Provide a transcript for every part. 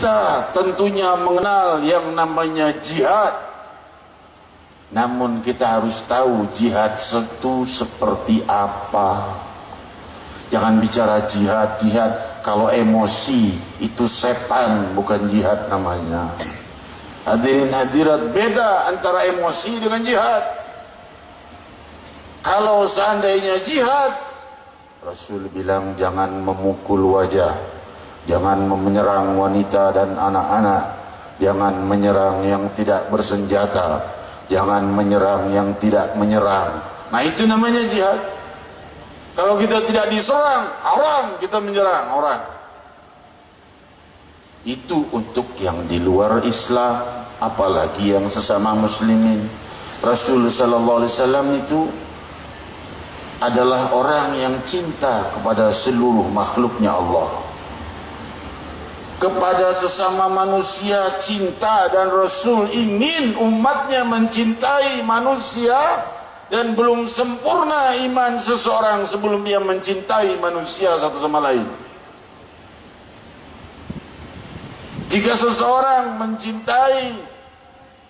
Kita tentunya mengenal yang namanya jihad. Namun kita harus tahu jihad itu seperti apa. Jangan bicara jihad, kalau emosi itu setan, bukan jihad namanya. Hadirin hadirat, beda antara emosi dengan jihad. Kalau seandainya jihad, Rasul bilang jangan memukul wajah, jangan menyerang wanita dan anak-anak, jangan menyerang yang tidak bersenjata, jangan menyerang yang tidak menyerang. Nah, itu namanya jihad. Kalau kita tidak diserang, haram kita menyerang orang. Itu untuk yang di luar Islam, apalagi yang sesama muslimin. Rasul sallallahu alaihi wasallam itu adalah orang yang cinta kepada seluruh makhluknya Allah. Kepada sesama manusia cinta, dan Rasul ingin umatnya mencintai manusia, dan belum sempurna iman seseorang sebelum dia mencintai manusia satu sama lain. Jika seseorang mencintai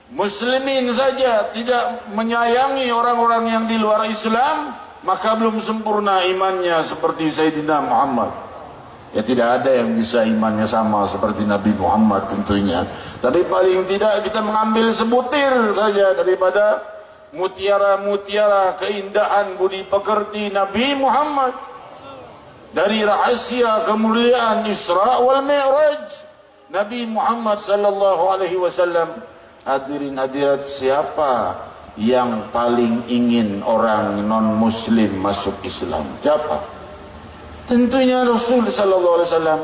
muslimin saja, tidak menyayangi orang-orang yang di luar Islam, maka belum sempurna imannya seperti Sayyidina Muhammad. Ya, tidak ada yang bisa imannya sama seperti Nabi Muhammad tentunya. Tapi paling tidak kita mengambil sebutir saja daripada mutiara-mutiara keindahan budi pekerti Nabi Muhammad. Dari rahasia kemuliaan Isra wal Mi'raj Nabi Muhammad sallallahu alaihi wasallam. Hadirin hadirat, siapa yang paling ingin orang non muslim masuk Islam? Siapa? Tentunya Rasul sallallahu alaihi wasallam.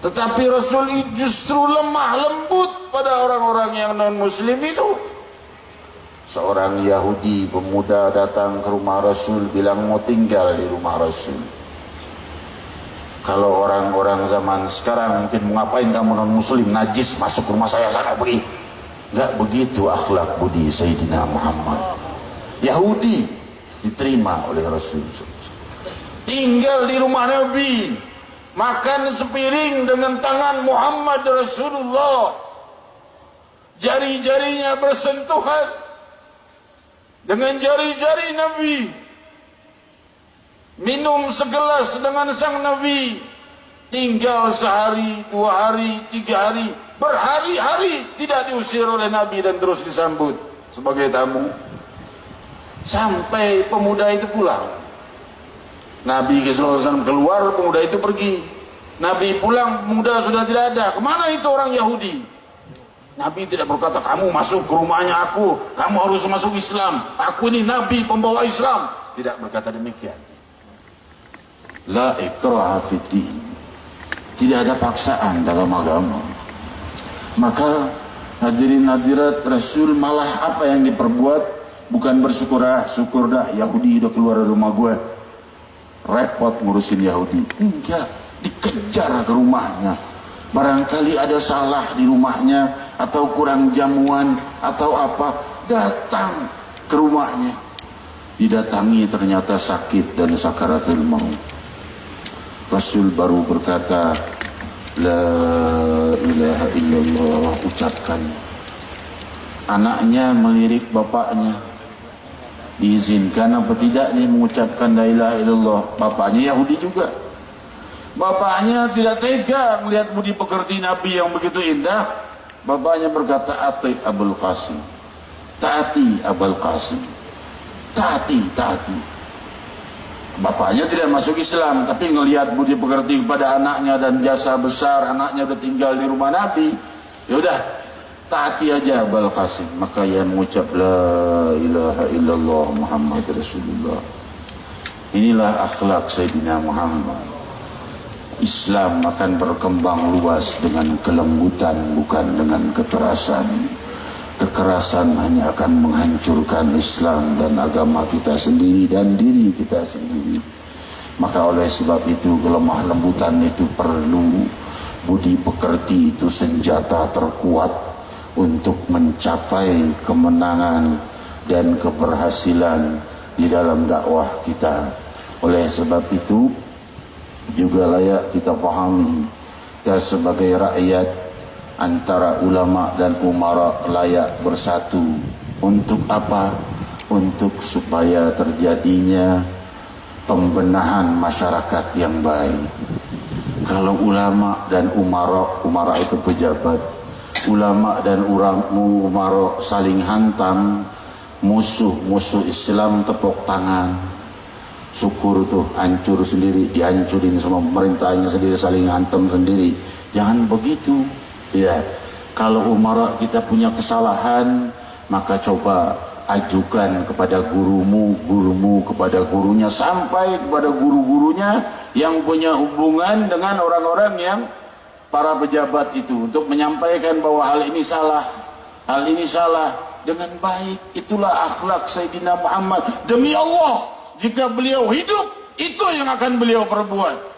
Tetapi Rasul justru lemah lembut pada orang-orang yang non muslim itu. Seorang Yahudi pemuda datang ke rumah Rasul, bilang mau tinggal di rumah Rasul. Kalau orang-orang zaman sekarang mungkin, mau ngapain kamu non muslim, najis, masuk rumah saya sana pergi. Enggak begitu akhlak budi Sayyidina Muhammad. Yahudi diterima oleh Rasul. Tinggal di rumah Nabi, makan sepiring dengan tangan Muhammad Rasulullah, jari-jarinya bersentuhan dengan jari-jari Nabi, minum segelas dengan sang Nabi, tinggal sehari, 2 hari, 3 hari, berhari-hari tidak diusir oleh Nabi dan terus disambut sebagai tamu sampai pemuda itu pulang. Nabi SAW keluar, pemuda itu pergi. Nabi pulang, pemuda sudah tidak ada. Kemana itu orang Yahudi? Nabi tidak berkata, kamu masuk ke rumahnya aku, kamu harus masuk Islam, aku ini Nabi pembawa Islam. Tidak berkata demikian. La ikraha fiddin. Tidak ada paksaan dalam agama. Maka hadirin hadirat, Rasul malah apa yang diperbuat, bukan bersyukur, syukur dah Yahudi udah keluar dari rumah gue, repot ngurusin Yahudi. Enggak, dikejar ke rumahnya. Barangkali ada salah di rumahnya, atau kurang jamuan, atau apa, datang ke rumahnya. Didatangi ternyata sakit dan sakaratul maut. Rasul baru berkata, la ilaha illallah, ucapkan. Anaknya melirik bapaknya, diizinkan apa tidak nih mengucapkan la ilaha illallah. Bapaknya Yahudi juga. Bapaknya tidak tega melihat budi pekerti Nabi yang begitu indah. Bapaknya berkata, ati Abul Qasim, taati Abul Qasim, taati. Bapaknya tidak masuk Islam, tapi ngelihat budi pekerti kepada anaknya dan jasa besar, anaknya udah tinggal di rumah Nabi, ya udah taati aja Abul Qasim. Maka ia mengucap la ilaha illallah Muhammad Rasulullah. Inilah akhlak Sayyidina Muhammad. Islam akan berkembang luas dengan kelembutan, bukan dengan kekerasan. Kekerasan hanya akan menghancurkan Islam dan agama kita sendiri dan diri kita sendiri. Maka oleh sebab itu kelemah lembutan itu perlu. Budi pekerti itu senjata terkuat untuk mencapai kemenangan dan keberhasilan di dalam dakwah kita. Oleh sebab itu juga layak kita pahami kita sebagai rakyat, antara ulama dan umara layak bersatu. Untuk apa? Untuk supaya terjadinya pembenahan masyarakat yang baik. Kalau ulama dan umara itu pejabat, ulama dan umara saling hantam, musuh Islam tepuk tangan, syukur tuh hancur sendiri, dihancurin sama pemerintahnya sendiri, saling hantam sendiri. Jangan begitu ya. Kalau umara kita punya kesalahan, maka coba ajukan kepada gurumu kepada gurunya, sampai kepada guru-gurunya yang punya hubungan dengan orang-orang yang para pejabat itu, untuk menyampaikan bahwa hal ini salah dengan baik. Itulah akhlak Sayyidina Muhammad. Demi Allah, jika beliau hidup, itu yang akan beliau perbuat.